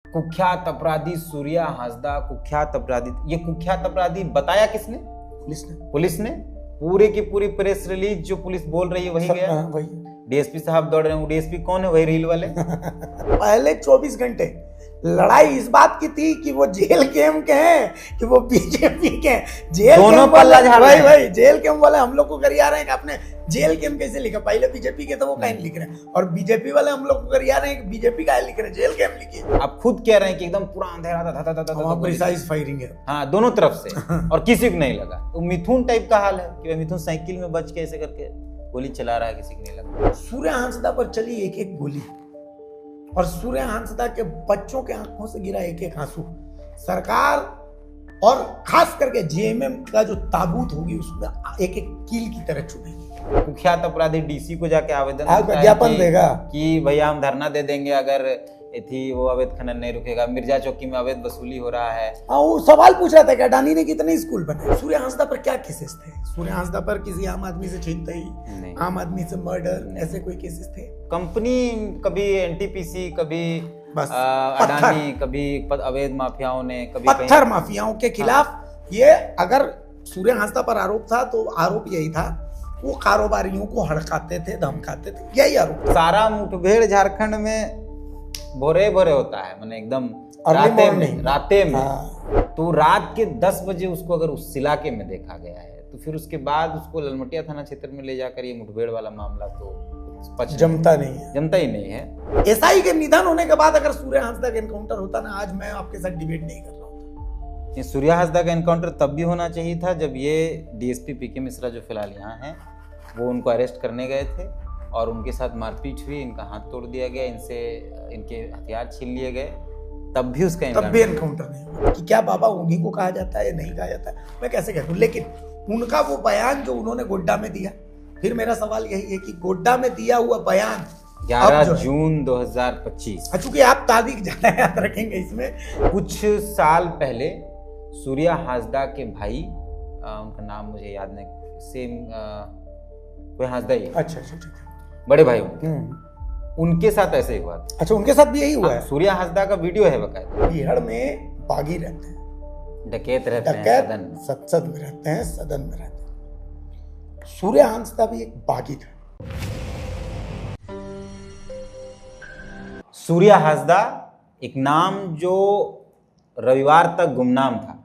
कुख्यात अपराधी सूर्या हांसदा, कुख्यात अपराधी। ये कुख्यात अपराधी बताया किसने? पुलिस ने पूरे की पूरी प्रेस रिलीज जो पुलिस बोल रही है वही गया। वही डीएसपी साहब दौड़ रहे हैं। वो डीएसपी कौन है? वही रील वाले। पहले 24 घंटे लड़ाई इस बात की थी कि वो जेल कैंप के हैं कि वो बीजेपी के हैं। जेल दोनों कैंप पल्ला झाड़ रहे हैं। भाई जेल कैंप वाले हम लोग को करिया रहे हैं कि आपने जेल कैंप कैसे लिखा। पहले बीजेपी के तो वो कहीं लिख रहे हैं, और बीजेपी वाले हम लोग को करिया रहे हैं कि बीजेपी का लिख रहे हैं, जेल कैंप लिखिए। आप खुद कह रहे हैं कि एकदम पूरा अंधेरा था, प्रिसाइज फायरिंग है। हाँ, दोनों तरफ से और किसी को नहीं लगा। तो मिथुन टाइप का हाल है कि मिथुन साइकिल में बच के ऐसे करके गोली चला रहा है, किसी को नहीं लगा। सूर्या हांसदा पर चली एक एक गोली, और सूर्या हांसदा के बच्चों के आंखों से गिरा एक एक आंसू। सरकार और खास करके जेएमएम का जो ताबूत होगी उसमें एक एक कील की तरह चुभेगी। कुख्यात अपराधी डीसी को जाके आवेदन ज्ञापन देगा कि भैया हम धरना दे देंगे अगर वो अवैध खनन नहीं रुकेगा। मिर्जा चौकी में अवैध वसूली हो रहा है। वो सवाल पूछ रहा था कि अडानी ने कितने स्कूल बनाए। सूर्या हांसदा पर क्या केसेस थे? सूर्या हांसदा पर किसी आम आदमी से छीनताई, आम आदमी से मर्डर, ऐसे कोई केसेस थे? कंपनी कभी एनटीपीसी, कभी अडानी, कभी अवैध माफियाओं ने, कभी पत्थर माफियाओं के खिलाफ। ये अगर सूर्या हांसदा पर आरोप था तो आरोप यही था, वो कारोबारियों को हड़काते थे, धमकाते थे, यही आरोप। सारा मुठभेड़ झारखंड में भोरे भोरे होता है, मैंने एकदम राते में। तो रात के 10 बजे उसको अगर उस इलाके में देखा गया है, तो फिर उसके बाद उसको ललमटिया थाना क्षेत्र में ले जाकर ये मुठभेड़ वाला मामला तो जमता ही नहीं है। एसआई के निधन होने के बाद अगर सूर्या हांसदा का एनकाउंटर होता ना, आज मैं आपके साथ डिबेट नहीं कर रहा होता। सूर्या हांसदा का एनकाउंटर तब भी होना चाहिए था जब ये डीएसपी पीके मिश्रा जो फिलहाल यहाँ हैं, वो उनको अरेस्ट करने गए थे और उनके साथ मारपीट हुई, इनका हाथ तोड़ दिया गया, इनके हथियार छीन लिए गए, तब भी उसका एनकाउंटर नहीं हुआ। कि क्या बाबा उन्हीं को कहा जाता है, नहीं कहा जाता है, मैं कैसे कह दूं। लेकिन उनका वो बयान जो उन्होंने गोड्डा में दिया, फिर मेरा सवाल यही है कि गोड्डा में दिया हुआ बयान 11 जून 2025, चूंकि आप तारीख ज्यादा याद रखेंगे इसमें। कुछ साल पहले सूर्या हांसदा के भाई, उनका नाम मुझे याद नहीं, सेम कोई हांसदा ही, अच्छा, बड़े भाई उनके साथ ऐसे ही हुआ था। अच्छा, उनके साथ भी यही हुआ है? सूर्या हांसदा का वीडियो है बकायदा। बिहार में बागी रहते हैं, डकैत रहते हैं, संसद में रहते हैं, सदन में रहते हैं। सूर्या हांसदा भी एक बागी था। सूर्या हांसदा एक नाम जो रविवार तक गुमनाम था,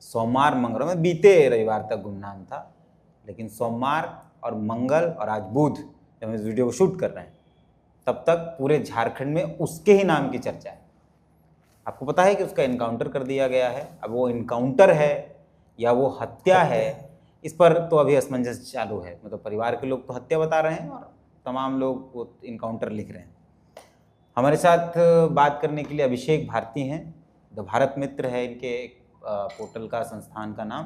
सोमवार मंगल में बीते रविवार तक गुमनाम था, लेकिन सोमवार और मंगल और आज बुध जब हम इस वीडियो को शूट कर रहे हैं, तब तक पूरे झारखंड में उसके ही नाम की चर्चा है। आपको पता है कि उसका एनकाउंटर कर दिया गया है। अब वो एनकाउंटर है या वो हत्या है, इस पर तो अभी असमंजस चालू है। मतलब परिवार के लोग तो हत्या बता रहे हैं और तमाम लोग वो इनकाउंटर लिख रहे हैं। हमारे साथ बात करने के लिए अभिषेक भारती हैं, द भारत मित्र है इनके पोर्टल का, संस्थान का नाम,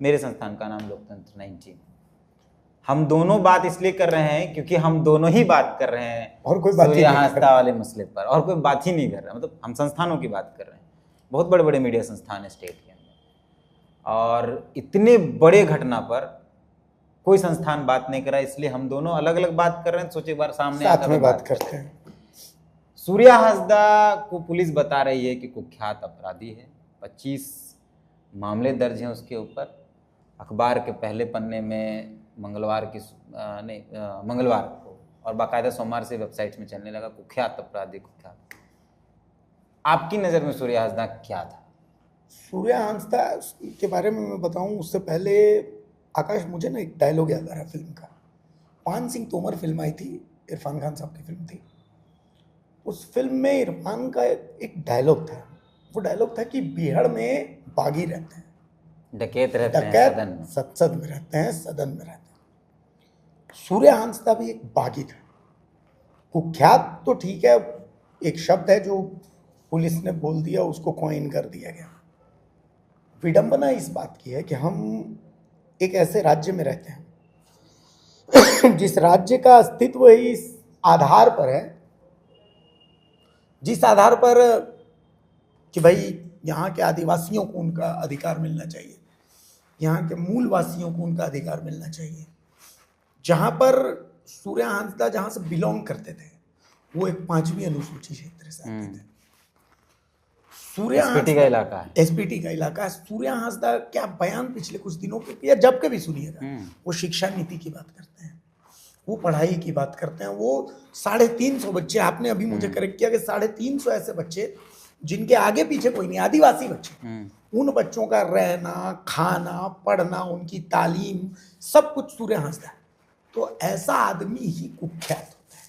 मेरे संस्थान का नाम लोकतंत्र 19। हम दोनों बात इसलिए कर रहे हैं क्योंकि हम दोनों ही बात कर रहे हैं और कोई बात सूर्या हांसदा वाले मसले पर, और कोई बात ही नहीं कर रहा। मतलब हम संस्थानों की बात कर रहे हैं, बहुत बड़े बड़े मीडिया संस्थान है स्टेट के अंदर, और इतने बड़े घटना पर कोई संस्थान बात नहीं कर रहा, इसलिए हम दोनों अलग अलग बात कर रहे हैं। सोचे एक बार सामने आकर बात करते हैं। सूर्या हांसदा को पुलिस बता रही है कि कुख्यात अपराधी है, 25 मामले दर्ज हैं उसके ऊपर। अखबार के पहले पन्ने में मंगलवार को, और बाकायदा सोमवार से वेबसाइट में चलने लगा, कुख्यात अपराधी, कुख्यात। आपकी नज़र में सूर्या हांसदा क्या था? सूर्या हांसदा के बारे में मैं बताऊं उससे पहले, आकाश, मुझे ना एक डायलॉग याद आ रहा है फिल्म का। पान सिंह तोमर फिल्म आई थी, इरफान खान साहब की फिल्म थी। उस फिल्म में इरफान का एक डायलॉग था, वो डायलॉग था कि बिहार में बागी रहते हैं, डकैत रहते हैं, संसद में रहते हैं, सदन में रहते हैं। सूर्या हांसदा भी एक बागी था। कुख्यात तो ठीक है, एक शब्द है जो पुलिस ने बोल दिया, उसको कॉइन कर दिया गया। विडंबना इस बात की है कि हम एक ऐसे राज्य में रहते हैं जिस राज्य का अस्तित्व ही इस आधार पर है, जिस आधार पर कि भाई यहाँ के आदिवासियों को उनका अधिकार मिलना चाहिए, यहाँ के मूल वासियों को उनका अधिकार मिलना चाहिए। जहाँ पर सूर्या हांसदा जहाँ से बिलोंग करते थे, वो एक 5वीं अनुसूची क्षेत्र से आते थे। सूर्य एसपीटी का इलाका है। एसपीटी का इलाका है। सूर्य हांसदा क्या बयान पिछले कुछ दिनों के या जब के भी सुनिएगा, वो शिक्षा नीति की बात करते हैं, वो पढ़ाई की बात करते हैं। वो 350 बच्चे, आपने अभी मुझे करेक्ट किया कि 350 ऐसे बच्चे जिनके आगे पीछे कोई नहीं, आदिवासी बच्चे, उन बच्चों का रहना, खाना, पढ़ना, उनकी तालीम, सब कुछ सूर्य हांसदा है। तो ऐसा आदमी ही कुख्यात होता है।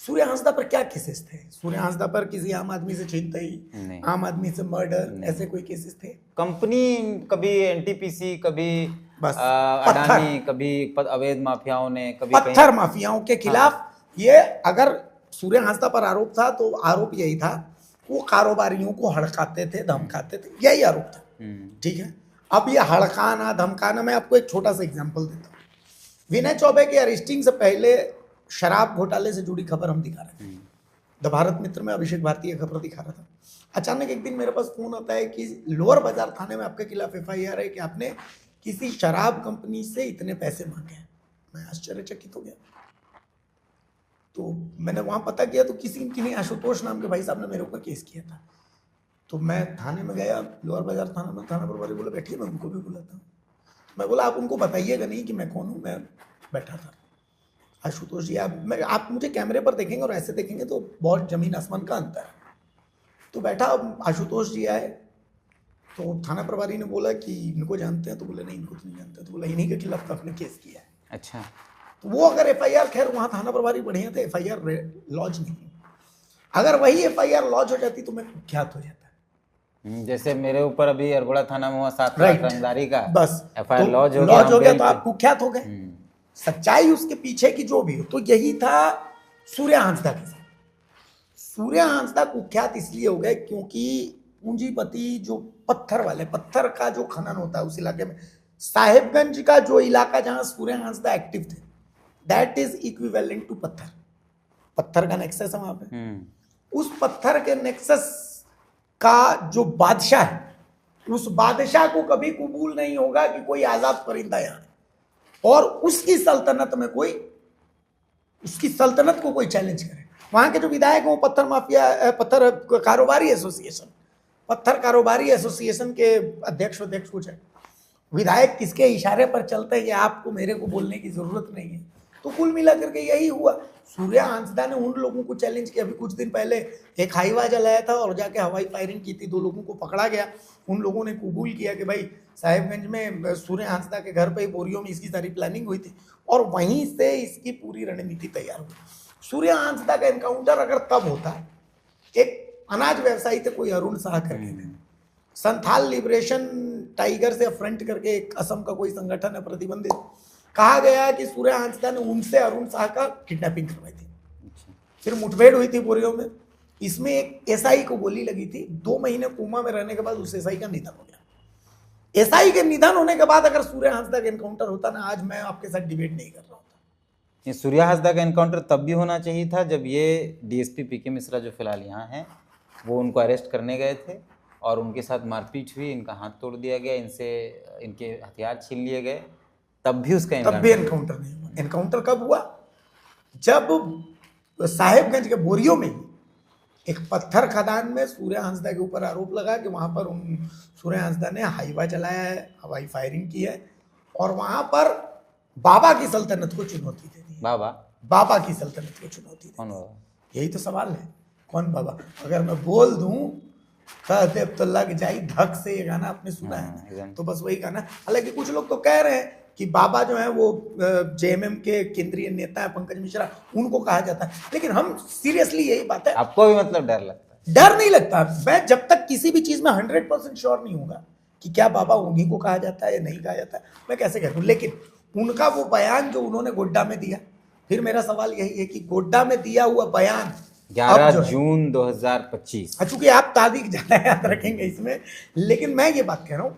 सूर्य हांसदा पर क्या केसेस थे? सूर्य हांसदा पर किसी आम आदमी से छीनताई, आम आदमी से मर्डर, ऐसे कोई केसेस थे? कंपनी कभी एनटीपीसी, कभी बस अडानी, कभी अवैध माफियाओं ने, कभी पत्थर माफियाओं के खिलाफ ये अगर सूर्य हांसदा पर आरोप था तो आरोप यही था, वो कारोबारियों को हड़काते थे, धमकाते थे, यही आरोप था। ठीक है, अब ये हड़काना धमकाना, मैं आपको एक छोटा सा एग्जांपल देता हूँ। विनय चौबे के अरेस्टिंग से पहले शराब घोटाले से जुड़ी खबर हम दिखा रहे थे, द भारत मित्र में अभिषेक भारती की खबर दिखा रहा था। अचानक एक दिन मेरे पास फोन आता है कि लोअर बाजार थाने में आपके खिलाफ एफआईआर है कि आपने किसी शराब कंपनी से इतने पैसे मांगे हैं। मैं आश्चर्यचकित हो गया। तो मैंने वहां पता किया तो किन्हीं आशुतोष नाम के भाई साहब ने मेरे ऊपर केस किया था। तो मैं थाने में गया, लोअर बाजार थाना में, थाना प्रभारी बोला बैठिए, मैं उनको भी बुलाता हूँ। मैं बोला आप उनको बताइएगा नहीं कि मैं कौन हूँ। मैं बैठा था, आशुतोष जी आप मुझे कैमरे पर देखेंगे और ऐसे देखेंगे तो बहुत जमीन आसमान का अंतर है। तो बैठा, आशुतोष जी आए तो थाना प्रभारी ने बोला कि इनको जानते हैं? तो बोले नहीं, इनको तो नहीं जानते। तो बोला इन्हीं के खिलाफ तो आपने केस किया है। अच्छा, तो वो अगर एफआईआर, खैर वहां थाना प्रभारी बढ़िया थे, एफआईआर लॉज नहीं, अगर वही एफआईआर लॉज हो जाती तो मैं कुख्यात हो जाता। जैसे मेरे ऊपर अभी अरगोड़ा थाना में हुआ 7 लाख रंगदारी का, बस एफआईआर लॉज हो गया तो आप कुख्यात हो गए। सच्चाई उसके पीछे की जो भी हो, तो यही था सूर्य हांसदा के साथ। सूर्य हांसदा कुख्यात इसलिए हो गए क्योंकि पूंजीपति जो पत्थर का जो खनन होता है उस इलाके में, साहेबगंज का जो इलाका जहां सूर्य हांसदा एक्टिव थे, दैट इज इक्विवेलेंट टू पत्थर का नेक्सस है वहां पे। उस पत्थर के नेक्सस का जो बादशाह है, उस बादशाह को कभी कबूल नहीं होगा कि कोई आजाद परिंदा यहां है और उसकी सल्तनत में कोई, उसकी सल्तनत को कोई चैलेंज करे। वहां के जो विधायक हैं वो पत्थर कारोबारी एसोसिएशन के अध्यक्ष कुछ है। विधायक किसके इशारे पर चलते हैं कि आपको मेरे को बोलने की जरूरत नहीं है। तो कुल मिला करके यही हुआ। सूर्य हांसदा ने उन लोगों को चैलेंज किया। अभी कुछ दिन पहले एक हाईवा जलाया था और जाके हवाई फायरिंग की थी, 2 लोगों को पकड़ा गया। उन लोगों ने कबूल किया कि भाई साहेबगंज में सूर्य हांसदा के घर पे ही बोरियों में इसकी सारी प्लानिंग हुई थी और वहीं से इसकी पूरी रणनीति तैयार हुई। सूर्य हांसदा का एनकाउंटर अगर तब होता, एक अनाज व्यवसायी थे कोई अरुण शाह करके थे, संथाल लिबरेशन टाइगर से फ्रंट करके एक असम का कोई संगठन है प्रतिबंधित, कहा गया है कि सूर्य हांसदा ने उनसे अरुण शाह का किडनैपिंग करवाई थी। फिर मुठभेड़ हुई थी बोरियों में, इसमें एक एसआई को गोली लगी थी। 2 महीने कोमा में रहने के बाद उस एसआई का निधन हो गया। एसआई के निधन होने के बाद अगर सूर्य हांसदा का एनकाउंटर होता ना, आज मैं आपके साथ डिबेट नहीं कर रहा होता। ये सूर्य हांसदा का एनकाउंटर तब भी होना चाहिए था जब ये डीएसपी पीके मिश्रा जो फिलहाल यहाँ हैं, वो उनको अरेस्ट करने गए थे और उनके साथ मारपीट हुई, इनका हाथ तोड़ दिया गया, इनके हथियार छीन लिए गए, तब भी उसका एनकाउंटर नहीं हुआ। एनकाउंटर कब हुआ? जब साहेबगंज के बोरियों में एक पत्थर खदान में सूर्य हांसदा के ऊपर आरोप लगा कि वहां पर सूर्य हांसदा ने हाईवा चलाया है, हवाई फायरिंग की है और वहां पर बाबा की सल्तनत को चुनौती दे दी। बाबा की सल्तनत को चुनौती कौन बाबा? यही तो सवाल है, कौन बाबा? अगर मैं बोल दूं कहते तो लग जाई धक से, ये गाना आपने सुना है, तो बस वही गाना। हालांकि कुछ लोग तो कह रहे हैं कि बाबा जो है वो जेएमएम के केंद्रीय नेता है पंकज मिश्रा, उनको कहा जाता है। लेकिन हम सीरियसली, यही बात है, आपको भी मतलब डर लगता है? डर नहीं लगता। मैं जब तक किसी भी चीज में 100% श्योर नहीं होगा कि क्या बाबा उन्हीं को कहा जाता है या नहीं कहा जाता है, मैं कैसे कह दूं। लेकिन उनका वो बयान जो उन्होंने गोड्डा में दिया, फिर मेरा सवाल यही है कि गोड्डा में दिया हुआ बयान 11 जून 2025, चूंकि आप तारीख ज्यादा याद रखेंगे इसमें, लेकिन मैं ये बात कह रहा हूं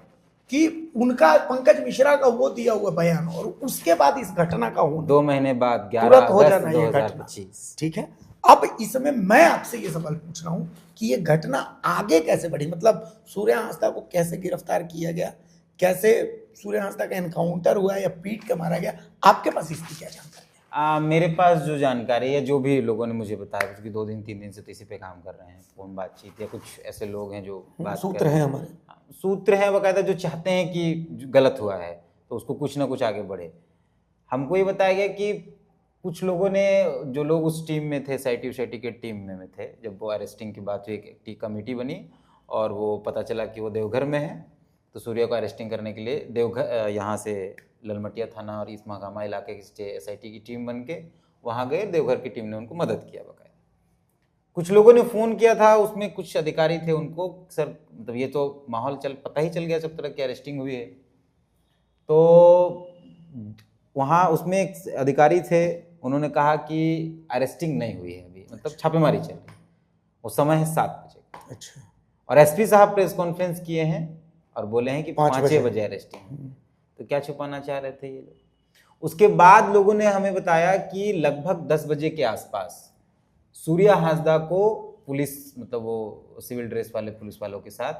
कि उनका पंकज मिश्रा का वो दिया हुआ बयान और उसके बाद इस घटना का होना 2 महीने बाद 11 अगस्त 2025, ठीक है। अब इसमें मैं आपसे ये सवाल पूछ रहा हूं कि ये घटना आगे कैसे बढ़ी, मतलब सूर्य हांसदा को कैसे गिरफ्तार किया गया, कैसे सूर्य हांसदा का एनकाउंटर हुआ या पीट के मारा गया, आपके पास इसकी क्या जानकारी है? मेरे पास जो जानकारी है, जो भी लोगों ने मुझे बताया, क्योंकि 2 दिन 3 दिन से तो इसी पे काम कर रहे हैं, फोन बातचीत, या कुछ ऐसे लोग हैं जो बात सूत्र कर रहे हैं हमारे। सूत्र हैं बकायदा, जो चाहते हैं कि जो गलत हुआ है तो उसको कुछ ना कुछ आगे बढ़े। हमको ये बताया गया कि कुछ लोगों ने, जो लोग उस टीम में थे, साइटी के टीम में थे, जब वो अरेस्टिंग की बात हुई, एक कमेटी बनी और वो पता चला कि वो देवघर में है, तो सूर्या को अरेस्टिंग करने के लिए देवघर, यहाँ से ललमटिया थाना और ईस्ट महागामा इलाके की एसआईटी की टीम बन के वहाँ गए। देवघर की टीम ने उनको मदद किया बकायदा। कुछ लोगों ने फ़ोन किया था, उसमें कुछ अधिकारी थे, उनको सर मतलब ये तो माहौल पता ही चल गया सब तरह की अरेस्टिंग हुई है। तो वहाँ उसमें एक अधिकारी थे, उन्होंने कहा कि अरेस्टिंग नहीं हुई है अभी, मतलब छापेमारी चल रही है। वो समय है 7 बजे। अच्छा। और एसपी साहब प्रेस कॉन्फ्रेंस किए हैं और बोले हैं कि 5 बजे अरेस्टिंग। तो क्या छुपाना चाह रहे थे ये लोग। उसके बाद लोगों ने हमें बताया कि लगभग 10 बजे के आसपास सूर्या हांसदा को पुलिस, मतलब वो सिविल ड्रेस वाले पुलिस वालों के साथ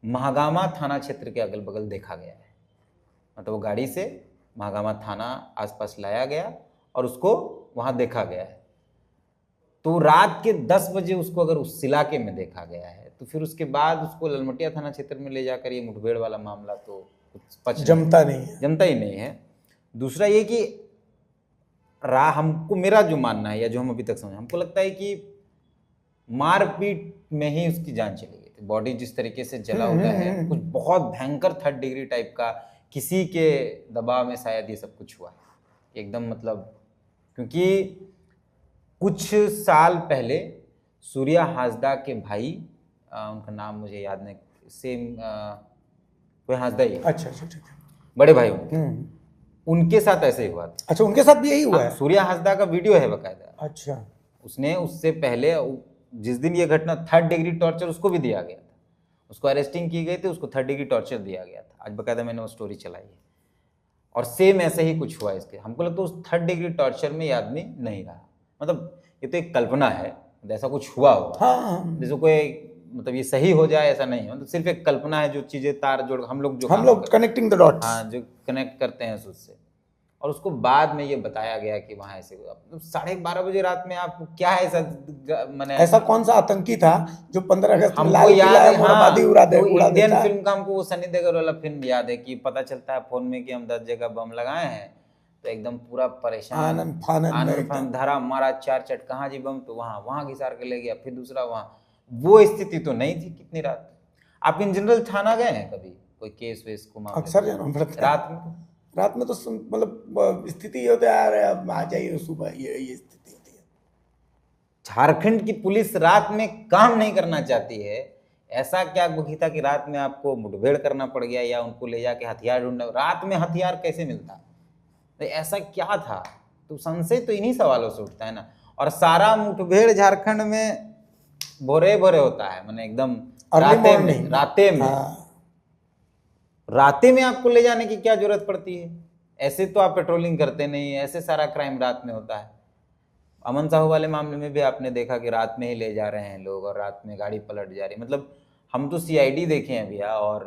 महागामा थाना क्षेत्र के अगल बगल देखा गया है। मतलब वो गाड़ी से महागामा थाना आसपास लाया गया और उसको वहां देखा गया है। तो रात के 10 बजे उसको अगर उस इलाके में देखा गया है, तो फिर उसके बाद उसको ललमटिया थाना क्षेत्र में ले जाकर ये मुठभेड़ वाला मामला तो कुछ जमता ही नहीं है। दूसरा ये कि हमको, मेरा जो मानना है या जो हम अभी तक समझ, हमको लगता है कि मारपीट में ही उसकी जान चली गई थी। बॉडी जिस तरीके से जला हुआ है, कुछ बहुत भयंकर 3rd डिग्री टाइप का, किसी के दबाव में शायद ये सब कुछ हुआ है एकदम। मतलब क्योंकि कुछ साल पहले सूर्या हांसदा के भाई, उनका नाम मुझे याद नहीं, सेम कोई हांसदा ही, अच्छा ठीक है, बड़े भाई उनके साथ ऐसे ही हुआ था। अच्छा, उनके साथ भी यही हुआ है? सूर्या हांसदा का वीडियो है बकायदा। अच्छा। उसने उससे पहले, जिस दिन ये घटना, 3rd डिग्री टॉर्चर उसको भी दिया गया था। उसको अरेस्टिंग की गई थी, उसको 3rd डिग्री टॉर्चर दिया गया था। आज बकायदा मैंने वो स्टोरी चलाई है। और सेम ऐसे ही कुछ हुआ इसके। हमको लगता है उस 3rd डिग्री टॉर्चर में ये आदमी नहीं रहा। मतलब ये तो एक कल्पना है, ऐसा कुछ हुआ होगा। हाँ। जैसे कोई, मतलब ये सही हो जाए ऐसा नहीं है, मतलब सिर्फ एक कल्पना है, जो चीजें तार जोड़ हम लोग कनेक्टिंग द डॉट्स, हाँ, जो कनेक्ट करते हैं उससे। और उसको बाद में ये बताया गया कि वहाँ ऐसे हुआ। मतलब 12:30 बजे रात में आप क्या ऐसा, मैंने ऐसा कौन सा आतंकी था जो 15 अगस्त में हमको लाल याद किला है, मोमबत्ती उड़ा देता इंडियन है। फिल्म का हमको वो सनी देओल वाला फिल्म याद है कि पता चलता है फोन में कि हम 10 जगह बम लगाए हैं, तो एकदम पूरा परेशान, आनंद धारा मारा 4 चट, कहाँ जी बम, तो वहाँ घिसार के ले गया, फिर दूसरा वहाँ। वो स्थिति तो नहीं थी कितनी रात। आप इन जनरल थाना गए हैं कभी, कोई केस वेस को मामले? अक्सर जाना पड़ता है। रात में तो मतलब स्थिति होता है यार, अब आ जाइए सुबह, ये स्थिति होती है। झारखंड की पुलिस रात में काम नहीं करना चाहती है। ऐसा क्या गुखी था कि रात में आपको मुठभेड़ करना पड़ गया, या उनको ले जाके हथियार ढूंढना? रात में हथियार कैसे मिलता, तो ऐसा क्या था? तो संशय तो इन्हीं सवालों से उठता है ना। और सारा मुठभेड़ झारखंड में भोरे भोरे होता है, मैंने एकदम राते में आपको ले जाने की क्या जरूरत पड़ती है? ऐसे तो आप पेट्रोलिंग करते नहीं, ऐसे सारा क्राइम रात में होता है। अमन साहू वाले मामले में भी आपने देखा कि रात में ही ले जा रहे हैं लोग और रात में गाड़ी पलट जा रही। मतलब हम तो सीआईडी देखे हैं भैया, और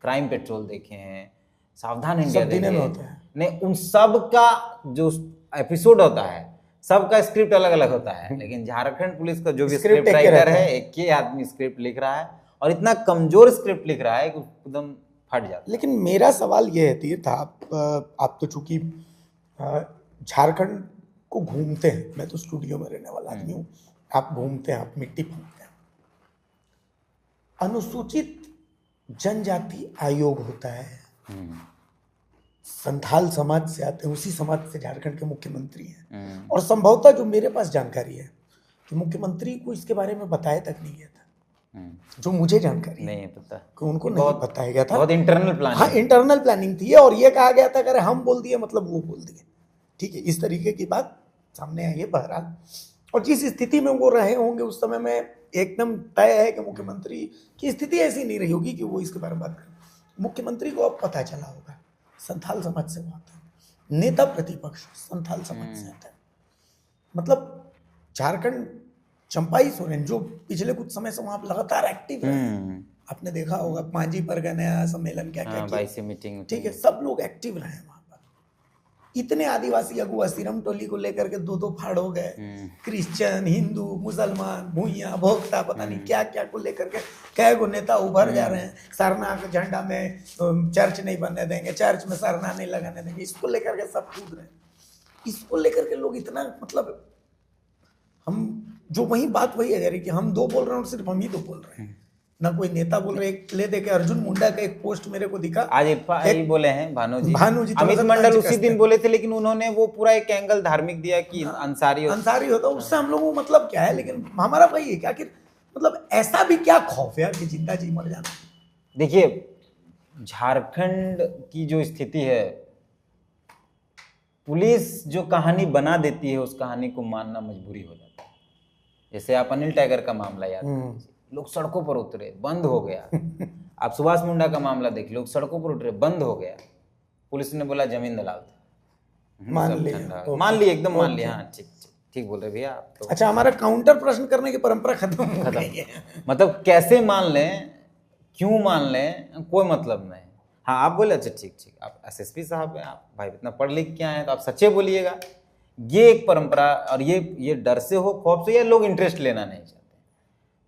क्राइम पेट्रोल देखे हैं, सावधान इंडिया देखे हैं। नहीं, उन सब का जो एपिसोड होता है, सबका स्क्रिप्ट अलग अलग होता है, लेकिन झारखंड पुलिस का जो भी स्क्रिप्ट राइटर है, एक ही आदमी स्क्रिप्ट लिख रहा है, और इतना कमजोर स्क्रिप्ट लिख रहा है कि एकदम फट जाता है। लेकिन मेरा सवाल ये था, आप तो चूंकि झारखंड को घूमते हैं, मैं तो स्टूडियो में रहने वाला आदमी हूँ, आप घूमते हैं, आप मिट्टी फूंकते हैं। अनुसूचित जनजाति आयोग होता है, संथाल समाज से आते हैं, उसी समाज से झारखंड के मुख्यमंत्री हैं, और संभवतः जो मेरे पास जानकारी है कि मुख्यमंत्री को इसके बारे में बताया तक नहीं गया था। जो मुझे जानकारी नहीं पता कि उनको नहीं बताया गया था। बहुत इंटरनल प्लानिंग, हाँ, इंटरनल प्लानिंग थी, और ये कहा गया था अगर हम बोल दिए मतलब वो बोल दिए, ठीक है, इस तरीके की बात सामने आई है। बहरहाल, और जिस स्थिति में वो रहे होंगे उस समय में एकदम तय है कि मुख्यमंत्री की स्थिति ऐसी नहीं रही होगी कि वो इसके बारे में बात करें। मुख्यमंत्री को अब पता चला होगा, संथाल समाज से बात है, नेता प्रतिपक्ष संथाल समाज से आता है। मतलब झारखंड, चंपाई सोरेन जो पिछले कुछ समय से वहां लगातार एक्टिव रहे, आपने देखा होगा, पांजी परगना सम्मेलन क्या क्या किया, मीटिंग, ठीक है, सब लोग एक्टिव रहे वहां पर। इतने आदिवासी अगुआ सिरम टोली को लेकर के दो फाड़ हो गए, क्रिश्चियन, हिंदू, मुसलमान, भूइया, भोक्ता, पता नहीं क्या क्या को लेकर के कई गो नेता उभर जा रहे हैं। सरना के झंडा में चर्च नहीं बनने देंगे, चर्च में सरना नहीं लगाने देंगे, इसको लेकर के सब कूद रहे हैं। इसको लेकर के लोग इतना, मतलब हम जो वही बात वही है कि हम दो बोल रहे हैं और सिर्फ हम ही दो बोल रहे हैं, ना कोई नेता बोल रहे। ले दे के अर्जुन मुंडा का एक पोस्ट मेरे को दिखा, आज एक बोले हैं भानु जी अमित मंडल उसी दिन बोले थे, लेकिन उन्होंने वो पूरा एक एंगल धार्मिक दिया कि अंसारी होता, उससे हम लोगों को मतलब क्या है। लेकिन हमारा भाई है क्या कि मतलब ऐसा भी क्या खौफ है कि जिंदा जी मर जाना। देखिए झारखंड की जो स्थिति है, पुलिस जो कहानी बना देती है उस कहानी को मानना मजबूरी हो जाता है। जैसे आप अनिल टाइगर का मामला याद कीजिए, लोग सड़कों पर उतरे, बंद हो गया। आप सुभाष मुंडा का मामला देख, लोग सड़कों पर उतरे, बंद हो गया। पुलिस ने बोला जमीन दलाल था, मान लिया, एकदम मान लिया। हाँ ठीक बोल रहे भैया आप तो। अच्छा, हमारा काउंटर प्रश्न करने की परंपरा खत्म हो गई है। मतलब कैसे मान लें, क्यों मान लें, कोई मतलब नहीं। हाँ आप बोले, अच्छा ठीक, आप एसएसपी साहब हैं, आप भाई इतना पढ़ लिख के आए हैं तो आप सच्चे बोलिएगा। ये एक परंपरा, और ये डर से हो, खौफ से, या लोग इंटरेस्ट लेना नहीं चाहते।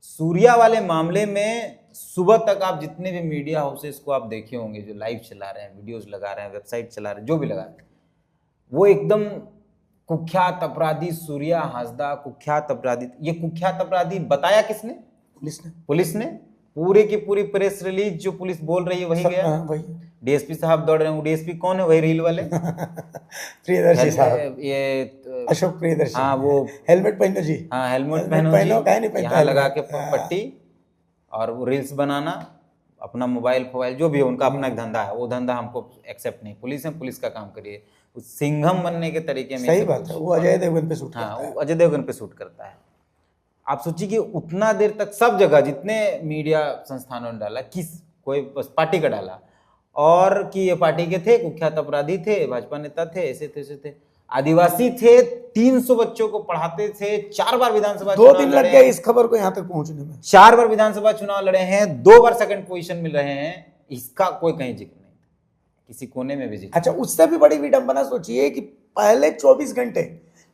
सूर्या वाले मामले में सुबह तक आप जितने भी मीडिया हाउसेस को आप देखे होंगे जो लाइव चला रहे हैं, वीडियोस लगा रहे हैं, वेबसाइट चला रहे हैं, जो भी लगा रहे हैं, वो एकदम कुख्यात अपराधी सूर्या हांसदा, कुख्यात अपराधी। ये कुख्यात अपराधी बताया किसने? पुलिस ने। पूरे की पूरी प्रेस रिलीज जो पुलिस बोल रही है वही गया। डीएसपी साहब दौड़ रहे हैं। डीएसपी कौन है? वही रील वाले प्रियदर्शी साहब, ये अशोक प्रियदर्शी। हाँ वो हेलमेट पहनो जी। हाँ हेलमेट पहनो जी, यहाँ लगा के पट्टी, और वो रील्स बनाना, अपना मोबाइल जो भी है उनका अपना एक धंधा है, वो धंधा हमको एक्सेप्ट नहीं। पुलिस है, पुलिस का काम करिए। सिंघम बनने के तरीके में, सही बात है, वो अजय देवगन पे शूट करता है। वो अजय देवगन पे शूट करता है। आप सोचिए कि उतना देर तक सब जगह जितने मीडिया संस्थानों ने डाला, कोई बस पार्टी का डाला, और कि ये पार्टी के थे, कुख्यात अपराधी थे, भाजपा नेता थे, ऐसे थे, आदिवासी थे, 300 बच्चों को पढ़ाते थे, 4 बार विधानसभा 2 दिन लग गए इस खबर को यहाँ तक पहुंचने में। 4 बार विधानसभा चुनाव लड़े हैं, 2 बार सेकंड पोजीशन मिल रहे हैं। इसका कोई कहीं जिक्र नहीं, किसी कोने में भी जिक्र। अच्छा, उससे भी बड़ी विडंबना सोचिए कि पहले 24 घंटे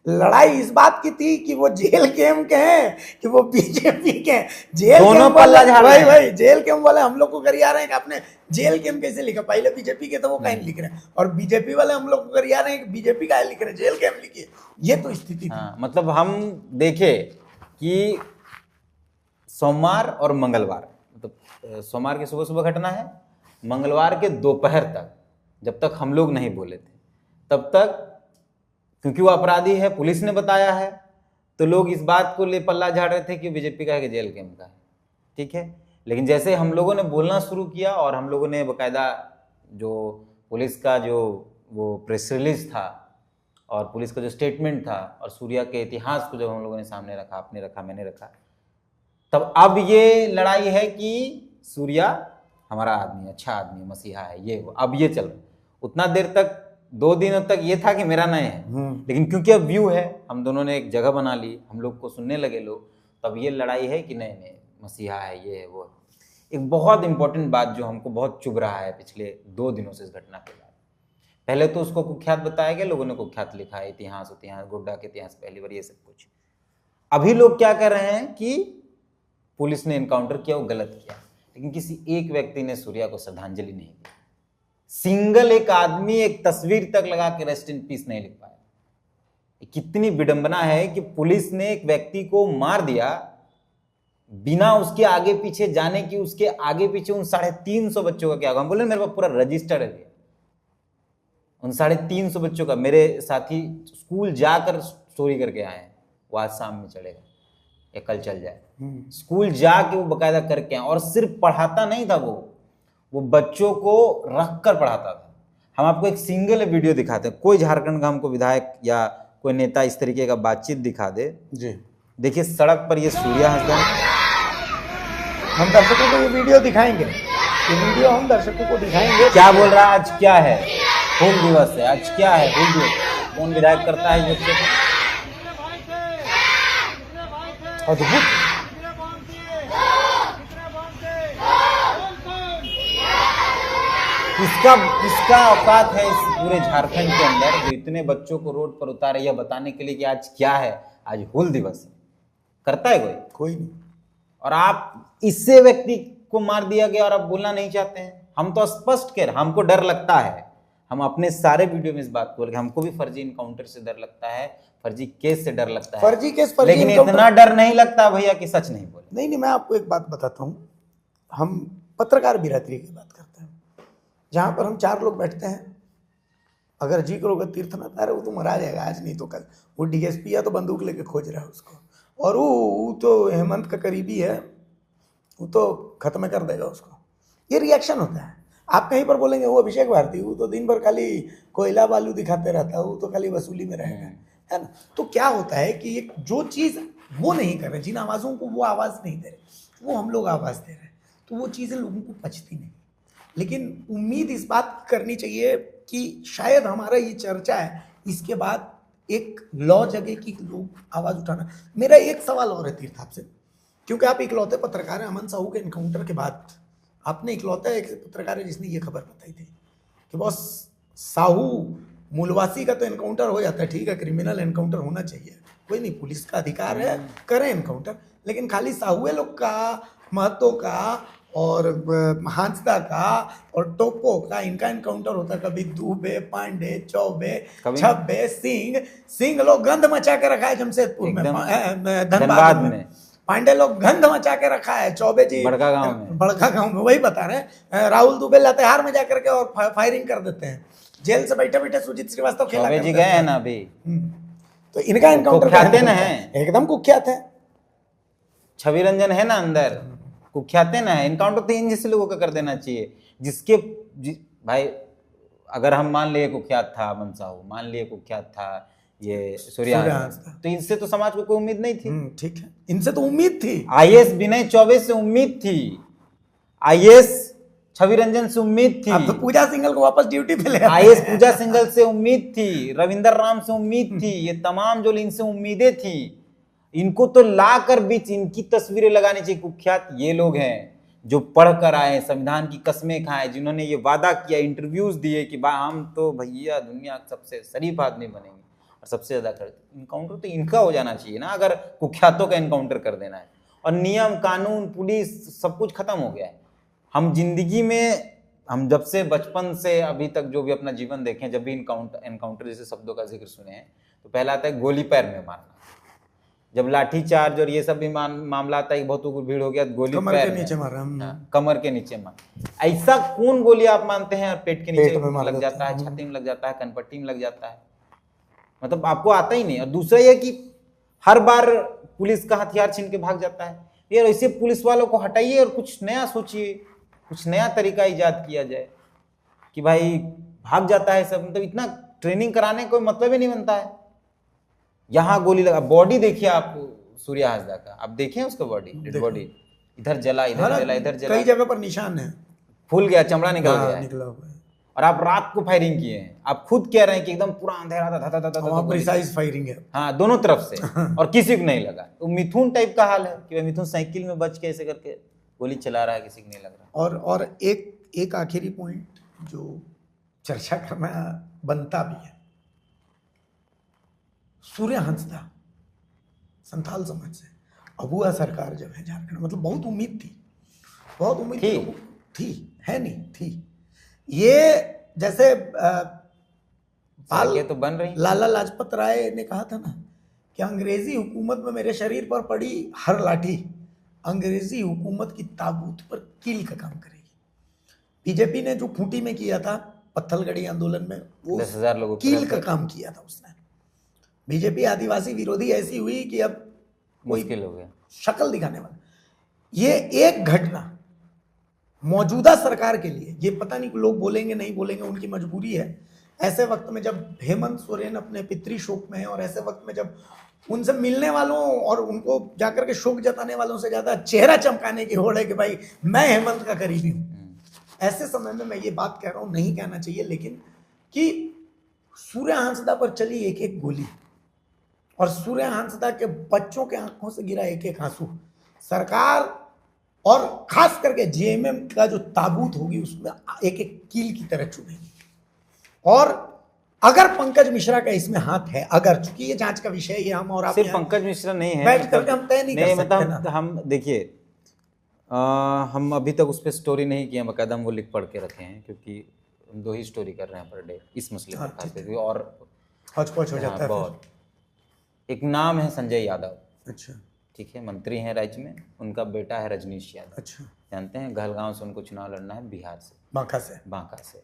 लड़ाई इस बात की थी कि वो जेल कैंप के हैं कि वो बीजेपी के हैं। जेल कैंप वाले भाई जेल कैंप वाले हम लोग को करिया रहे हैं कि आपने जेल कैंप कैसे लिखा। पहले बीजेपी के तो वो कहीं लिख रहे हैं, और बीजेपी वाले हम लोग को करिया रहे हैं कि बीजेपी का लिख रहे हैं, जेल कैंप लिखिए। ये तो स्थिति थी। मतलब हम देखे कि सोमवार और मंगलवार, मतलब सोमवार की सुबह घटना है, मंगलवार के दोपहर तक, जब तक हम लोग नहीं बोले थे तब तक, क्योंकि वो अपराधी है, पुलिस ने बताया है, तो लोग इस बात को ले पल्ला झाड़ रहे थे कि बीजेपी का है कि जेल कैंप का है। ठीक है, लेकिन जैसे हम लोगों ने बोलना शुरू किया और हम लोगों ने बकायदा जो पुलिस का जो वो प्रेस रिलीज था और पुलिस का जो स्टेटमेंट था और सूर्या के इतिहास को जब हम लोगों ने सामने रखा, आपने रखा, मैंने रखा, तब अब ये लड़ाई है कि सूर्या हमारा आदमी, अच्छा आदमी, मसीहा है, ये वो। अब ये चल रहा, उतना देर तक 2 दिनों तक ये था कि मेरा नहीं है, लेकिन क्योंकि अब व्यू है, हम दोनों ने एक जगह बना ली, हम लोग को सुनने लगे लोग, तब ये लड़ाई है कि नहीं मसीहा है, ये है वो। एक बहुत इंपॉर्टेंट बात जो हमको बहुत चुभ रहा है पिछले 2 दिनों से इस घटना के बाद, पहले तो उसको कुख्यात बताया गया, लोगों ने कुख्यात लिखा है, इतिहास गोड्डा के इतिहास पहली बार, ये सब कुछ। अभी लोग क्या कर रहे हैं कि पुलिस ने इनकाउंटर किया, वो गलत किया, लेकिन किसी एक व्यक्ति ने सूर्या को श्रद्धांजलि नहीं दी। सिंगल एक आदमी एक तस्वीर तक लगा के रेस्ट इन पीस नहीं लिख पाया। कितनी विडंबना है कि पुलिस ने एक व्यक्ति को मार दिया बिना उसके आगे पीछे जाने की। उसके आगे पीछे उन 350 बच्चों का क्या होगा? हम बोले मेरे पास पूरा रजिस्टर है उन 350 बच्चों का। मेरे साथी स्कूल जाकर चोरी करके आए हैं, वो आज शाम में चलेगा या कल चल जाए। स्कूल जाके वो बकायदा करके आए, और सिर्फ पढ़ाता नहीं था, वो बच्चों को रख कर पढ़ाता था। हम आपको एक सिंगल वीडियो दिखाते हैं, कोई झारखंड का हमको विधायक या कोई नेता इस तरीके का बातचीत दिखा दे जी। देखिए सड़क पर ये सूर्या हांसदा, हम दर्शकों को ये वीडियो दिखाएंगे, ये वीडियो हम दर्शकों को दिखाएंगे। क्या बोल रहा है? आज क्या है? हूल दिवस है, आज क्या है? हूल दिवस। कौन विधायक करता है ये बच्चे को? अद्भुत। किसका किसका औकात है इस पूरे झारखंड के अंदर जो इतने बच्चों को रोड पर उतारे यह बताने के लिए कि आज क्या है, आज हूल दिवस है? करता है कोई? नहीं। और आप इससे व्यक्ति को मार दिया गया और आप बोलना नहीं चाहते हैं? हम तो स्पष्ट कह रहे, हमको डर लगता है, हम अपने सारे वीडियो में इस बात को बोल, हमको भी फर्जी इनकाउंटर से डर लगता है, फर्जी केस से डर लगता है, फर्जी केस, फर्जी लेकिन encounter- इतना डर नहीं लगता भैया कि सच नहीं बोले। नहीं, मैं आपको एक बात बताता हूँ। हम पत्रकार बिरादरी की बात करते हैं, जहाँ पर हम 4 लोग बैठते हैं। अगर जी करोगे तीर्थनाथ, अरे वो तो मरा जाएगा आज नहीं तो कल, वो डीएसपी या तो बंदूक लेके खोज रहा है उसको, और वो तो हेमंत का करीबी है, वो तो खत्म कर देगा उसको। ये रिएक्शन होता है। आप कहीं पर बोलेंगे वो अभिषेक भारती, वो तो दिन भर खाली कोयला बालू दिखाते रहता है, वो तो खाली वसूली में रहेगा, है ना। तो क्या होता है कि एक जो चीज़ वो नहीं कर रहे, जिन आवाज़ों को वो आवाज़ नहीं दे रहे, वो हम लोग आवाज़ दे रहे हैं, तो वो चीज़ें लोगों को पचती नहीं। लेकिन उम्मीद इस बात की करनी चाहिए कि शायद हमारा ये चर्चा है, इसके बाद एक लॉ जगह की लोग आवाज़ उठाना। मेरा एक सवाल और है तीर्थ आपसे, क्योंकि आप इकलौते पत्रकार हैं। अमन साहू के इनकाउंटर के बाद आपने इकलौता एक पत्रकार है जिसने ये खबर बताई थी कि बॉस साहू मूलवासी का तो इनकाउंटर हो जाता है, ठीक है, क्रिमिनल इनकाउंटर होना चाहिए, कोई नहीं, पुलिस का अधिकार है, करें इनकाउंटर, लेकिन खाली साहुए लोग का, महतो का और हांसदा का और टोपो का इनका इनकाउंटर होता, कभी दुबे, पांडे, चौबे, छब्बे, सिंह लोग गंध मचा के रखा है जमशेदपुर में, धनबाद में। पांडे लोग गंध मचा के रखा है, चौबे जी बड़का गांव में वही बता रहे हैं। राहुल दुबे लातेहार में जाकर के और फायरिंग कर देते हैं, जेल से बैठे बैठे सुजीत श्रीवास्तव खेला चौबे जी गए हैं ना अभी। तो इनका इनकाउंटर कुख्याते न है, एकदम कुख्यात है। छवि रंजन है ना अंदर, कुख्याते ना है। इनकाउंटर तो इन जैसे लोगों का कर देना चाहिए, जिसके भाई अगर हम मान लिए कुख्यात था अमन साहू, मान लिए कुख्यात था ये सूर्यहंस, तो इनसे तो समाज को कोई उम्मीद नहीं थी। ठीक है, इनसे तो उम्मीद थी। आईएएस विनय चौबे से उम्मीद थी, आईएएस छवि रंजन से उम्मीद थी, अब तो पूजा सिंघल को वापस ड्यूटी पे ले आईएएस पूजा सिंघल से उम्मीद थी, रविंदर राम से उम्मीद थी, ये तमाम जो इनसे उम्मीदें थी, इनको तो लाकर बीच इनकी तस्वीरें लगानी चाहिए। कुख्यात ये लोग हैं जो पढ़ कर आए, संविधान की कस्में खाए, जिन्होंने ये वादा किया, इंटरव्यूज दिए कि हम तो भैया दुनिया सबसे शरीफ आदमी बनेंगे और सबसे ज्यादा करते। इनकाउंटर तो इनका हो जाना चाहिए ना, अगर कुख्यातों का इनकाउंटर कर देना है। और नियम कानून पुलिस सब कुछ खत्म हो गया है। हम जिंदगी में, हम जब से बचपन से अभी तक जो भी अपना जीवन देखें, जब भी इनकाउंटर जैसे शब्दों का जिक्र सुने हैं, तो पहला आता है गोली पैर में मारना। जब लाठी चार्ज और ये सब भी मामला आता है, बहुत भीड़ हो गया, गोली कमर पैर के नीचे मारा, कमर के नीचे मार। ऐसा कौन गोली आप मानते हैं और पेट के नीचे लग जाता है, छाती में लग जाता है, कनपट्टी में लग जाता है, मतलब आपको आता ही नहीं। और दूसरा यह कि हर बार पुलिस का हथियार छीन के भाग जाता है। यार ऐसे पुलिस वालों को हटाइए और कुछ नया सोचिए, कुछ नया तरीका इजाद किया जाए कि भाई भाग जाता है सब, मतलब इतना ट्रेनिंग कराने का कोई मतलब ही नहीं बनता है। यहाँ गोली लगा, बॉडी देखिए आप सूर्या हांसदा का, आप देखें उसका बॉडी, डेड बॉडी, इधर जला, इधर जला, इधर जला, कई जगह पर निशान है, फूल गया, चमड़ा निकल गया, निकला हुआ है। और आप रात को फायरिंग किए हैं, आप खुद कह रहे हैं कि एकदम पूरा अंधेरा था, प्रिसाइज फायरिंग है, हाँ, दोनों तरफ से, और किसी को नहीं लगा। तो मिथुन टाइप का हाल है कि भाई मिथुन साइकिल में बच के ऐसे करके गोली चला रहा है, किसी को नहीं लग रहा। और एक आखिरी पॉइंट जो चर्चा करना बनता भी है, सूर्या हांसदा संथाल समाज से अबुआ सरकार जब है झारखंड, मतलब बहुत उम्मीद थी, बहुत उम्मीद थी, है नहीं थी। ये जैसे तो बन रही, लाला लाजपत राय ने कहा था ना कि अंग्रेजी हुकूमत में मेरे शरीर पर पड़ी हर लाठी अंग्रेजी हुकूमत की ताबूत पर कील का काम करेगी। बीजेपी ने जो खूंटी में किया था पत्थलगड़ी आंदोलन में, वो 10,000 लोगों कील का काम किया था उसने। बीजेपी आदिवासी विरोधी ऐसी हुई कि अब मुश्किल हो गया शक्ल दिखाने वाला। ये एक घटना मौजूदा सरकार के लिए, ये पता नहीं लोग बोलेंगे नहीं बोलेंगे, उनकी मजबूरी है। ऐसे वक्त में जब हेमंत सोरेन अपने पितृ शोक में है, और ऐसे वक्त में जब उनसे मिलने वालों और उनको जाकर के शोक जताने वालों से ज्यादा चेहरा चमकाने की होड़ है कि भाई मैं हेमंत का करीबी हूं, ऐसे समय में मैं ये बात कह रहा हूं, नहीं कहना चाहिए, लेकिन कि सूर्या हांसदा पर चली एक एक गोली और सूर्या हांसदा के बच्चों के आंखों से गिरा एक एक आंसू। सरकार और खास करके जेएमएम का जो ताबूत होगी उसमें एक एक कील की तरह चुभेगी। और अगर पंकज मिश्रा का इसमें हाथ है, अगर, चूंकि ये जांच का विषय है, ये हम और आप सिर्फ यहाँ पंकज मिश्रा नहीं है, बैठ करके हम तय नहीं कर सकते मतलब ना। हम देखिए, हम अभी तक उस पर स्टोरी नहीं किए, बकायदा हम वो लिख पढ़ के रखे हैं, क्योंकि हम 2 ही स्टोरी कर रहे हैं पर डे इस मसले पर खास करके। और हौच-पौच हो जाता है फिर। बहुत। एक नाम है संजय यादव, अच्छा ठीक है, मंत्री हैं राज्य में, उनका बेटा है रजनीश यादव। अच्छा। जानते हैं, गहलगांव से उनको चुनाव लड़ना है, बिहार से, बांका से। बांका से।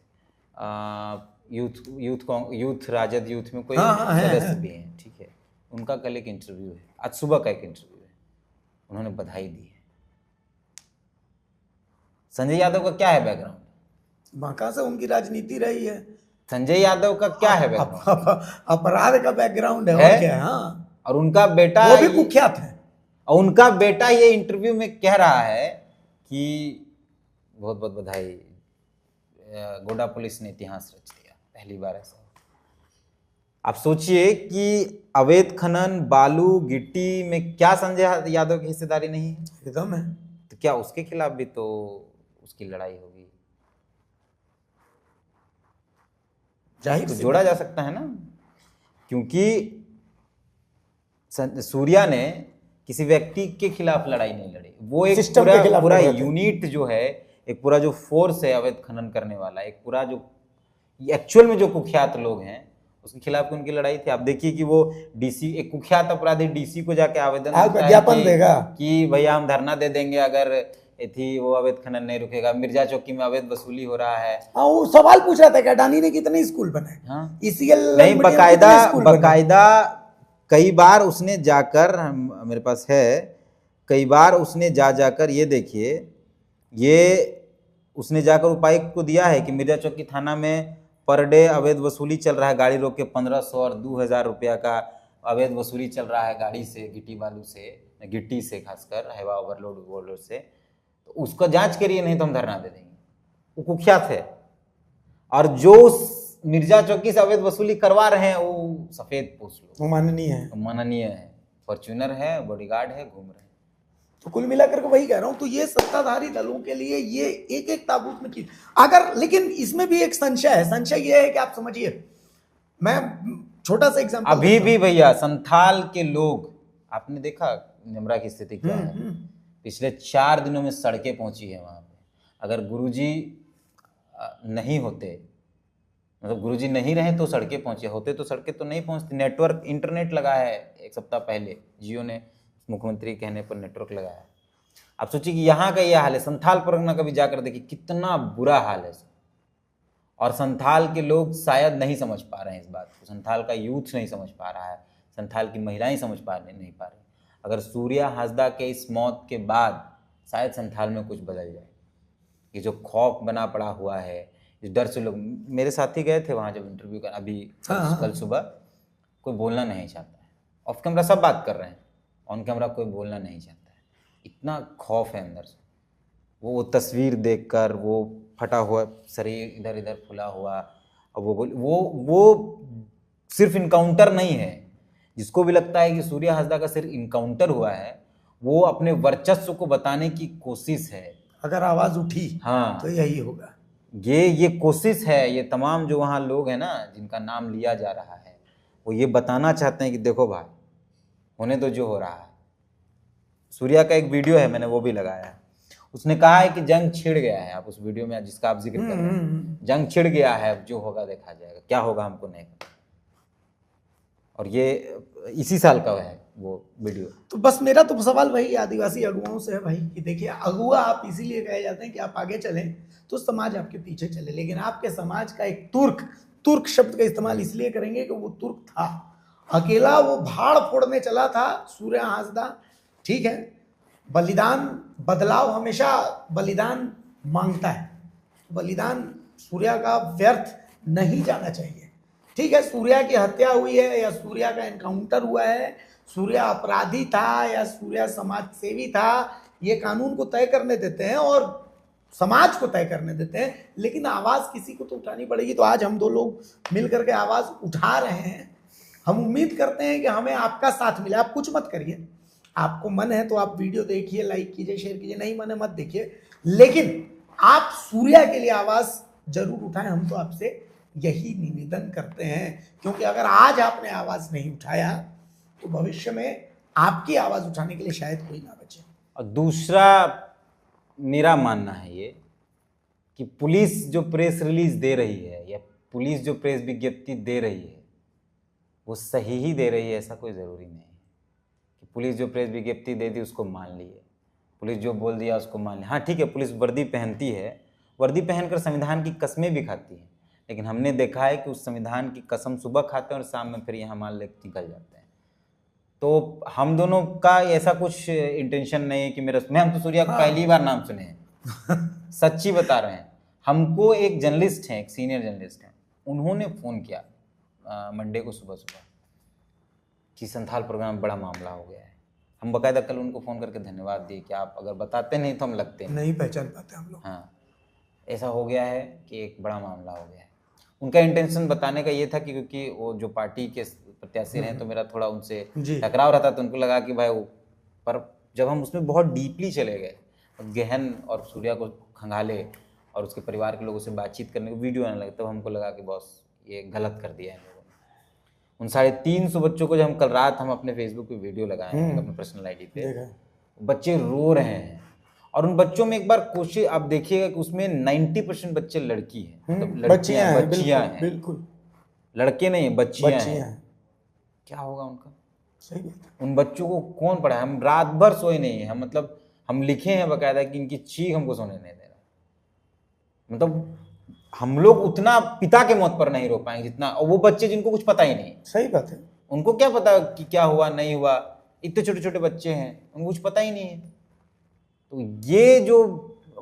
यूथ राजद यूथ में कोई हाँ, है, सदस्य है। भी हैं, ठीक है। उनका कल एक इंटरव्यू है, आज सुबह का एक इंटरव्यू है, उन्होंने बधाई दी है। संजय यादव का क्या है बैकग्राउंड? बांका से उनकी राजनीति रही है। संजय यादव का क्या है बैकग्राउंड? अपराध का बैकग्राउंड है, है? और क्या है? हाँ, और उनका बेटा, वो भी कुख्यात है। और उनका बेटा ये इंटरव्यू में कह रहा है कि बहुत बहुत बधाई, गोड्डा पुलिस ने इतिहास रच दिया, पहली बार ऐसा। आप सोचिए कि अवैध खनन, बालू, गिट्टी में क्या संजय यादव की हिस्सेदारी नहीं है? एकदम है। तो क्या उसके खिलाफ भी तो उसकी लड़ाई होगी? जाहिर तो सी जोड़ा जा सकता है ना, क्योंकि सूर्या ने किसी व्यक्ति के खिलाफ लड़ाई नहीं लड़ी, वो एक सिस्टम के खिलाफ पूरा लड़ रहे थे। यूनिट जो है, एक पूरा जो फोर्स है अवैध खनन करने वाला, एक पूरा जो एक्चुअल में जो कुख्यात लोग हैं उसके खिलाफ उनकी लड़ाई थी। आप देखिए कि वो डीसी, एक कुख्यात अपराधी डीसी को जाके आवेदन देता है ज्ञापन देगा कि भैया हम धरना दे देंगे अगर थी वो अवैध खनन नहीं रुकेगा, मिर्जा चौकी में अवैध वसूली हो रहा है। हाँ, वो सवाल पूछ रहा था कि अडानी ने कितने स्कूल बनाए। हाँ, ईसीएल नहीं, बकायदा कई बार उसने जाकर, मेरे पास है, कई बार उसने जाकर, ये देखिए, ये उसने जाकर उपायुक्त को दिया है कि मिर्जा चौकी थाना में पर डे अवैध वसूली चल रहा है, गाड़ी रोक के 1500 और 2000 रुपया का अवैध वसूली चल रहा है गाड़ी से, गिट्टी बालू से, गिट्टी से, खासकर हैवा ओवरलोड से। तो उसका जांच करिए, नहीं तो हम धरना दे देंगे। वो कुख्यात है। और जो मिर्जा चौकी से अवैध वसूली करवा रहे हैं वो सफेद पोस्ट लोग, वो माननीय है, फॉर्च्यूनर है, बॉडीगार्ड है, घूम रहे हैं। तो कुल मिलाकर के वही कह रहा हूं, तो ये सत्ताधारी दलों के लिए ये एक एक ताबूत में चीज, अगर, लेकिन इसमें भी एक संशय है। संशय ये है कि आप समझिए, मैं छोटा सा एग्जांपल अभी भी भैया संथाल के लोग, आपने देखा निमरा की स्थिति क्या है? पिछले 4 दिनों में सड़कें पहुंची है वहां पे। अगर गुरुजी नहीं होते, मतलब गुरुजी नहीं रहे तो सड़कें पहुंचे, होते तो सड़कें तो नहीं पहुंचती। नेटवर्क, इंटरनेट लगा है 1 सप्ताह पहले, जियो ने मुख्यमंत्री कहने पर नेटवर्क लगाया। आप सोचिए कि यहाँ का यह हाल है। संथाल परगना का भी जाकर देखिए कितना बुरा हाल है। और संथाल के लोग शायद नहीं समझ पा रहे हैं इस बात को, संथाल का यूथ नहीं समझ पा रहा है, संथाल की महिलाएं समझ नहीं पा रही। अगर सूर्या हासदा के इस मौत के बाद शायद संथाल में कुछ बदल जाए। ये जो खौफ बना पड़ा हुआ है, इस डर से लोग, मेरे साथी गए थे वहाँ जब इंटरव्यू कर, अभी कल सुबह, कोई बोलना नहीं चाहता है। ऑफ कैमरा सब बात कर रहे हैं, ऑन कैमरा कोई बोलना नहीं चाहता है। इतना खौफ है अंदर से। वो तस्वीर देखकर, वो फटा हुआ शरीर इधर इधर फुला हुआ, और वो सिर्फ इनकाउंटर नहीं है। जिसको भी लगता है कि सूर्या हासदा का सिर्फ इनकाउंटर हुआ है, वो अपने वर्चस्व को बताने की कोशिश है। अगर आवाज उठी, हाँ, तो यही होगा। ये कोशिश है। ये तमाम जो वहाँ लोग हैं ना, जिनका नाम लिया जा रहा है, वो ये बताना चाहते हैं कि देखो भाई, होने दो जो हो रहा है। सूर्या का एक वीडियो है, मैंने वो भी लगाया है। उसने कहा है कि जंग छिड़ गया है। आप उस वीडियो में जिसका आप जिक्र कर रहे हैं, जंग छिड़ गया है, जो होगा देखा जाएगा, क्या होगा हमको नहीं पता। और ये इसी साल का है वो वीडियो। तो बस मेरा तो सवाल वही आदिवासी अगुवाओं से है भाई, कि देखिए, अगुआ आप इसीलिए कहे जाते हैं कि आप आगे चलें तो समाज आपके पीछे चले, लेकिन आपके समाज का एक तुर्क शब्द का इस्तेमाल इसलिए करेंगे कि वो तुर्क था, अकेला वो भाड़ फोड़ने चला था सूर्या हासदा, ठीक है। बलिदान, बदलाव हमेशा बलिदान मांगता है। बलिदान सूर्या का व्यर्थ नहीं जाना चाहिए, ठीक है। सूर्या की हत्या हुई है या सूर्या का एनकाउंटर हुआ है, सूर्या अपराधी था या सूर्या समाज सेवी था, ये कानून को तय करने देते हैं और समाज को तय करने देते हैं, लेकिन आवाज किसी को तो उठानी पड़ेगी। तो आज हम 2 लोग मिलकर के आवाज उठा रहे हैं। हम उम्मीद करते हैं कि हमें आपका साथ मिले। आप कुछ मत करिए, आपको मन है तो आप वीडियो देखिए, लाइक कीजिए, शेयर कीजिए, नहीं मन है मत देखिए, लेकिन आप सूर्या के लिए आवाज जरूर उठाएं। हम तो आपसे यही निवेदन करते हैं, क्योंकि अगर आज आपने आवाज नहीं उठाया तो भविष्य में आपकी आवाज उठाने के लिए शायद कोई ना बचे। और दूसरा मेरा मानना है ये कि पुलिस जो प्रेस रिलीज दे रही है या पुलिस जो प्रेस विज्ञप्ति दे रही है वो सही ही दे रही है, ऐसा कोई ज़रूरी नहीं है कि पुलिस जो प्रेस विज्ञप्ति दे दी उसको मान लिए, पुलिस जो बोल दिया उसको मान लिया। हाँ ठीक है, पुलिस वर्दी पहनती है, वर्दी पहनकर संविधान की कस्में भी खाती है, लेकिन हमने देखा है कि उस संविधान की कसम सुबह खाते हैं और शाम में फिर यहाँ मान लेकर निकल जाते हैं। तो हम दोनों का ऐसा कुछ इंटेंशन नहीं है कि हम तो सूर्या को पहली बार नाम सुने हैं सच्ची बता रहे हैं। हमको एक जर्नलिस्ट हैं, एक सीनियर जर्नलिस्ट हैं, उन्होंने फ़ोन किया मंडे को सुबह सुबह कि संथाल प्रोग्राम में बड़ा मामला हो गया है। हम बाकायदा कल उनको फ़ोन करके धन्यवाद दिए कि आप अगर बताते नहीं तो हम लगते नहीं पहचान पाते हम लोग। हाँ, ऐसा हो गया है कि एक बड़ा मामला हो गया है। उनका इंटेंशन बताने का ये था कि क्योंकि वो जो पार्टी के प्रत्याशी रहे तो मेरा थोड़ा उनसे टकराव रहता, तो उनको लगा कि भाई वो, पर जब हम उसमें बहुत डीपली चले गए, गहन और सूर्या को खंगाले और उसके परिवार के लोगों से बातचीत करने को वीडियो आने लगे, तब हमको लगा कि बॉस ये गलत कर दिया है लोगों ने। उन 350 बच्चों को जब हम कल रात हम अपने फेसबुक पे वीडियो लगाए हैं अपने पर्सनल आईडी पे, बच्चे रो रहे हैं और उन बच्चों में एक बार कोशिश आप देखिएगा कि उसमें 90% बच्चे लड़की हैं, मतलब बच्चियां हैं, बिल्कुल लड़के नहीं है, बच्चियां हैं। क्या होगा उनका? सही बात है। उन बच्चों को कौन पढ़ाए? हम रात भर सोए नहीं है, मतलब हम लिखे हैं बकायदा कि इनकी चीख हमको सोने नहीं दे रहा। मतलब हम लोग उतना पिता के मौत पर नहीं रो पाएंगे जितना, और वो बच्चे जिनको कुछ पता ही नहीं। सही बात है। उनको क्या पता कि क्या हुआ नहीं हुआ, इतने छोटे छोटे बच्चे हैं, उनको कुछ पता ही नहीं है। तो ये जो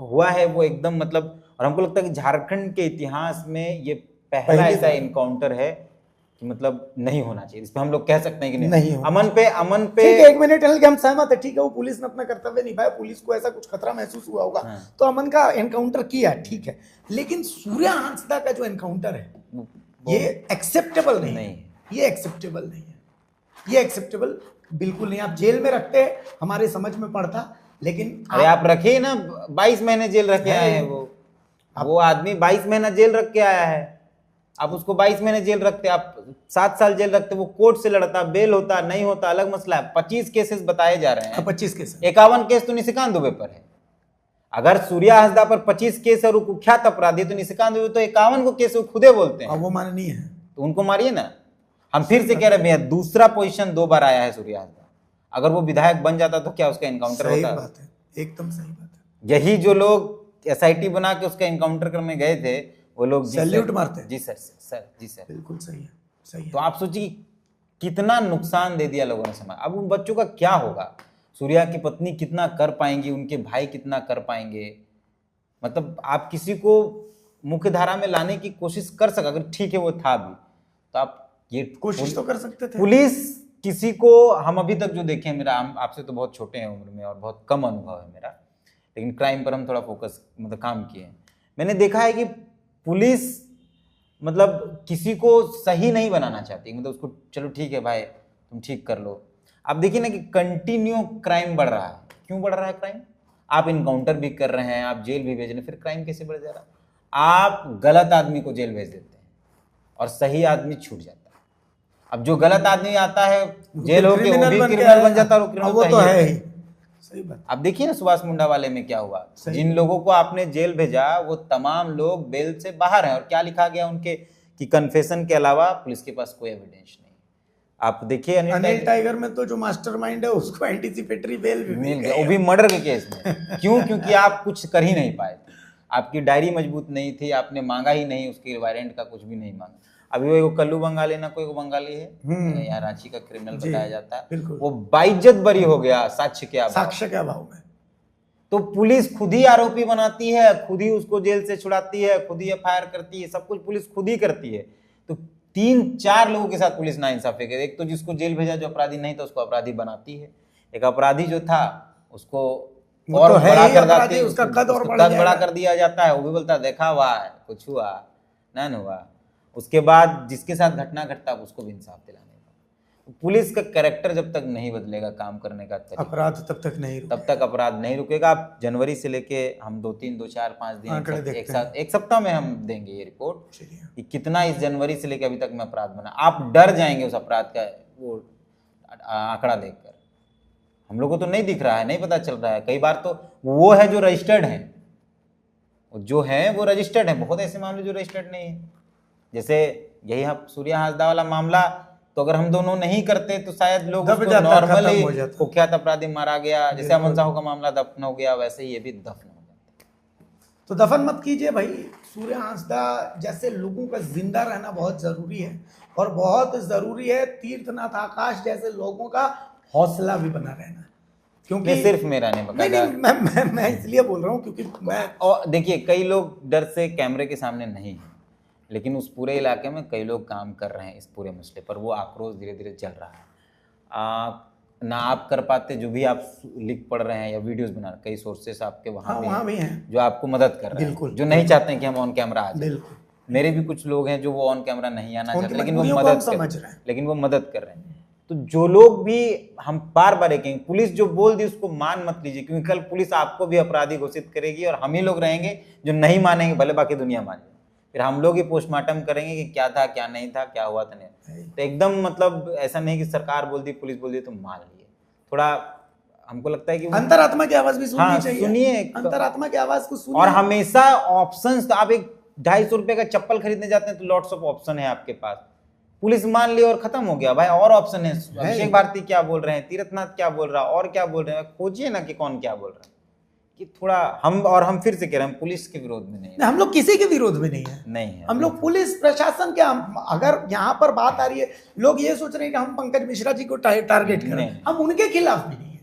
हुआ है वो एकदम मतलब, और हमको लगता है कि झारखंड के इतिहास में ये पहला ऐसा इनकाउंटर है कि मतलब नहीं होना चाहिए। इस पे हम लोग कह सकते हैं कि नहीं अमन पे ठीक है, 1 मिनट के हम सहमत है, ठीक है, वो पुलिस ने अपना कर्तव्य निभाया, पुलिस को ऐसा कुछ खतरा महसूस हुआ होगा तो अमन का एनकाउंटर किया, ठीक है, लेकिन सूर्या हांसदा का जो एनकाउंटर है ये एक्सेप्टेबल नहीं है, ये एक्सेप्टेबल नहीं है, ये एक्सेप्टेबल बिल्कुल नहीं। आप जेल में रखते हमारे समझ में पड़ता, लेकिन अरे आप रखिए ना, 22 महीने जेल रख के आए हैं वो आदमी 22 महीना जेल रख के आया है। आप उसको 22 महीने जेल रखते, आप 7 साल जेल रखते, वो कोर्ट से लड़ता, बेल होता नहीं होता अलग मसला है। 25 केसेस बताए जा रहे हैं, 25 केस, 51 केस तो निशिकांत दुबे पर है। अगर सूर्या हांसदा पर 25 केस और कुख्यात अपराधी, तो निशिकांत दुबे तो 51 को केस खुदे बोलते हैं, वो माननीय है, तो उनको मारिए ना। हम फिर से कह रहे हैं, दूसरा पोजीशन 2 बार आया है सूर्या हांसदा, अगर वो विधायक बन जाता तो क्या उसका एनकाउंटर होता? बात है, एकदम सही बात है। यही जो लोग एसआईटी बना के उसका एनकाउंटर करने गए थे वो लोग सैल्यूट मारते हैं। जी सर, जी सर, बिल्कुल सही है, सही है। तो आप सोचिए कितना नुकसान दे दिया लोगों ने समाज। अब उन बच्चों का क्या होगा? सूर्या की पत्नी कितना कर पाएंगी, उनके भाई कितना कर पाएंगे? मतलब आप किसी को मुख्य धारा में लाने की कोशिश कर सका, अगर ठीक है वो था भी, तो आप ये कोशिश तो कर सकते थे। पुलिस किसी को, हम अभी तक जो देखे, मेरा आपसे तो बहुत छोटे हैं उम्र में और बहुत कम अनुभव है मेरा, लेकिन क्राइम पर हम थोड़ा फोकस मतलब काम किए हैं। मैंने देखा है कि पुलिस मतलब किसी को सही नहीं बनाना चाहती, मतलब उसको चलो ठीक है भाई तुम ठीक कर लो। आप देखिए ना कि कंटिन्यू क्राइम बढ़ रहा है। क्यों बढ़ रहा है क्राइम? आप इनकाउंटर भी कर रहे हैं, आप जेल भी भेज रहे हैं, फिर क्राइम कैसे बढ़ जा रहा है? आप गलत आदमी को जेल भेज देते हैं और सही आदमी छूट जाता है। अब जो गलत आदमी आता है जेल होके वो भी क्रिमिनल बन जाता है, वो तो है ही। सही बात। अब देखिए ना सुभाष मुंडा वाले में क्या हुआ, जिन लोगों को आपने जेल भेजा वो तमाम लोग बेल से बाहर हैं, और क्या लिखा गया उनके कि कन्फेशन के अलावा पुलिस के पास कोई एविडेंस नहीं। आप देखिए अनिल टाइगर में तो जो मास्टरमाइंड है उसको एंटीसिपेटरी बेल भी मिल गया, वो भी मर्डर के केस में। क्यों? क्योंकि आप कुछ कर ही नहीं पाए थे, आपकी डायरी मजबूत नहीं थी, आपने मांगा ही नहीं, उसके वारंट का कुछ भी नहीं मांगा। अभी वो कल्लू बंगाली ना कोई बंगाली है यहाँ रांची का क्रिमिनल बताया जाता है, वो बाइज्जत बरी हो गया साक्ष्य के अभाव में। तो पुलिस खुद ही आरोपी बनाती है, खुद ही उसको जेल से छुड़ाती है, खुद ही एफआईआर करती है, सब कुछ पुलिस खुद ही करती है। तो 3-4 लोगों के साथ पुलिस नाइंसाफी है। एक तो जिसको जेल भेजा जो अपराधी नहीं था उसको अपराधी बनाती है, एक अपराधी जो था उसको और तो बड़ा कर जाती है, उसका कद और बड़ा कर दिया जाता है, वो भी बोलता है देखा हुआ है कुछ हुआ नहीं हुआ। उसके बाद जिसके साथ घटना घटता है उसको भी इंसाफ दिलाने का। पुलिस का कैरेक्टर जब तक नहीं बदलेगा, काम करने का तरीका, अपराध तब तक नहीं तब तक अपराध नहीं रुकेगा। आप जनवरी से लेके हम 2-3, 2-4, 5 दिन एक सप्ताह में हम देंगे ये रिपोर्ट कि कितना इस जनवरी से लेके अभी तक में अपराध बना। आप डर जाएंगे उस अपराध का वो आंकड़ा देखकर। हम लोग को तो नहीं दिख रहा है, नहीं पता चल रहा है। कई बार तो वो है जो रजिस्टर्ड है, जो है वो रजिस्टर्ड है। बहुत ऐसे मामले जो रजिस्टर्ड नहीं है, जैसे यही सूर्या हांसदा वाला मामला, तो अगर हम दोनों नहीं करते तो शायद लोग नॉर्मली कुख्यात अपराधी मारा गया, जैसे अमन साहू का मामला दफन हो गया, वैसे ही ये भी दफन हो जाता। तो दफन मत कीजिए भाई। सूर्या हांसदा जैसे लोगों का जिंदा रहना बहुत जरूरी है, और बहुत जरूरी है तीर्थनाथ आकाश जैसे लोगों का हौसला भी बना रहना। क्योंकि सिर्फ मेरा नहीं, मैं इसलिए बोल रहा हूँ क्योंकि मैं, और देखिए कई लोग डर से कैमरे के सामने नहीं है, लेकिन उस पूरे इलाके में कई लोग काम कर रहे हैं इस पूरे मसले पर। वो आक्रोश धीरे धीरे चल रहा है। ना आप कर पाते, जो भी आप लिख पढ़ रहे हैं या वीडियोस बना रहे, कई सोर्सेस आपके वहाँ भी हैं जो आपको मदद कर रहे हैं, जो नहीं चाहते हैं कि हम ऑन कैमरा आ जाए। मेरे भी कुछ लोग हैं जो वो ऑन कैमरा नहीं आना चाहते, लेकिन वो मदद कर रहे हैं। तो जो लोग भी, हम बार बार कहेंगे, पुलिस जो बोल दी उसको मान मत लीजिए, क्योंकि कल पुलिस आपको भी अपराधी घोषित करेगी और हम ही लोग रहेंगे जो नहीं मानेंगे, भले बाकी दुनिया माने। फिर हम लोग ही पोस्टमार्टम करेंगे कि क्या था, क्या नहीं था, क्या हुआ था नहीं। तो एकदम मतलब ऐसा नहीं कि सरकार बोल दी, पुलिस बोल दी तो मान लिए। थोड़ा हमको लगता है कि अंतरात्मा की आवाज भी सुननी चाहिए। सुनिए अंतरात्मा की आवाज को सुनिए। और हमेशा ऑप्शंस, तो आप एक 250 रुपए का चप्पल खरीदने जाते हैं तो लॉट्स ऑफ ऑप्शन है आपके पास। पुलिस मान ली और खत्म हो गया भाई, और ऑप्शन है। अभिषेक भारती क्या बोल रहे हैं, तीर्थनाथ क्या बोल रहा है, और क्या बोल रहे हैं, खोजिए ना कि कौन क्या बोल रहा है। कि थोड़ा हम फिर से कह रहे हैं, पुलिस के विरोध में नहीं है, हम लोग किसी के विरोध में नहीं है। हम लोग पुलिस प्रशासन के, अगर यहाँ पर बात आ रही है, लोग ये सोच रहे हैं कि हम पंकज मिश्रा जी को टारगेट करें, हम उनके खिलाफ भी नहीं है।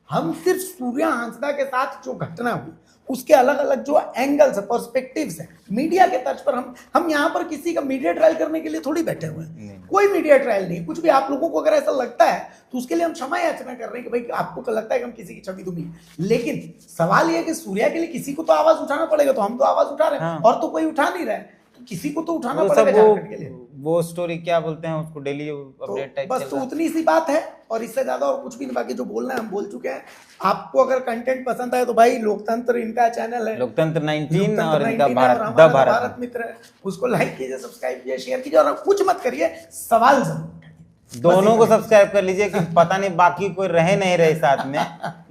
हम सिर्फ सूर्या हांसदा के साथ जो घटना हुई उसके अलग अलग जो एंगल्स है, पर्सपेक्टिव्स है, मीडिया के तर्ज पर हम यहाँ पर किसी का मीडिया ट्रायल करने के लिए थोड़ी बैठे हुए हैं। कोई मीडिया ट्रायल नहीं, कुछ भी। आप लोगों को अगर ऐसा लगता है तो उसके लिए हम क्षमा याचना कर रहे हैं कि भाई आपको लगता है कि हम किसी की छवि दूंगी, लेकिन सवाल यह कि सूर्या के लिए किसी को तो आवाज उठाना पड़ेगा। तो हम तो आवाज उठा रहे हैं, और तो कोई उठा नहीं रहा है, तो किसी को तो उठाना पड़ेगा झारखंड के लिए। वो स्टोरी क्या बोलते हैं उसको, डेली अपडेट टाइप, बस तो उतनी सी बात है, और इससे ज्यादा और कुछ भी नहीं। बाकी जो बोलना है हम बोल चुके हैं। आपको अगर कंटेंट पसंद आए तो भाई लोकतंत्र इनका चैनल है, लोकतंत्र 19 और इनका भारत मित्र है, उसको लाइक कीजिए, सब्सक्राइब कीजिए, शेयर कीजिए, और कुछ मत करिए, सवाल जरूर दोनों को सब्सक्राइब कर लीजिए, कि पता नहीं बाकी कोई रहे नहीं रहे साथ में,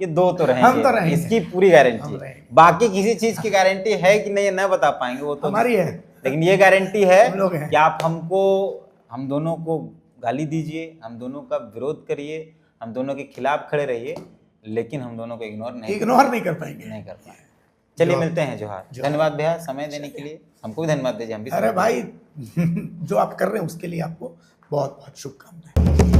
ये दो तो रहेंगे, हम तो रहेंगे, इसकी पूरी गारंटी। बाकी किसी चीज की गारंटी है कि नहीं, न बता पाएंगे, वो तो हमारी है, लेकिन ये गारंटी है कि आप हम दोनों को गाली दीजिए, हम दोनों का विरोध करिए, हम दोनों के खिलाफ खड़े रहिए, लेकिन हम दोनों को इग्नोर नहीं कर पाएंगे। चलिए मिलते हैं। जोहार, धन्यवाद भैया समय देने के लिए। हमको भी धन्यवाद दीजिए, हम भी। अरे भाई जो आप कर रहे हैं उसके लिए आपको बहुत बहुत शुभकामनाएं।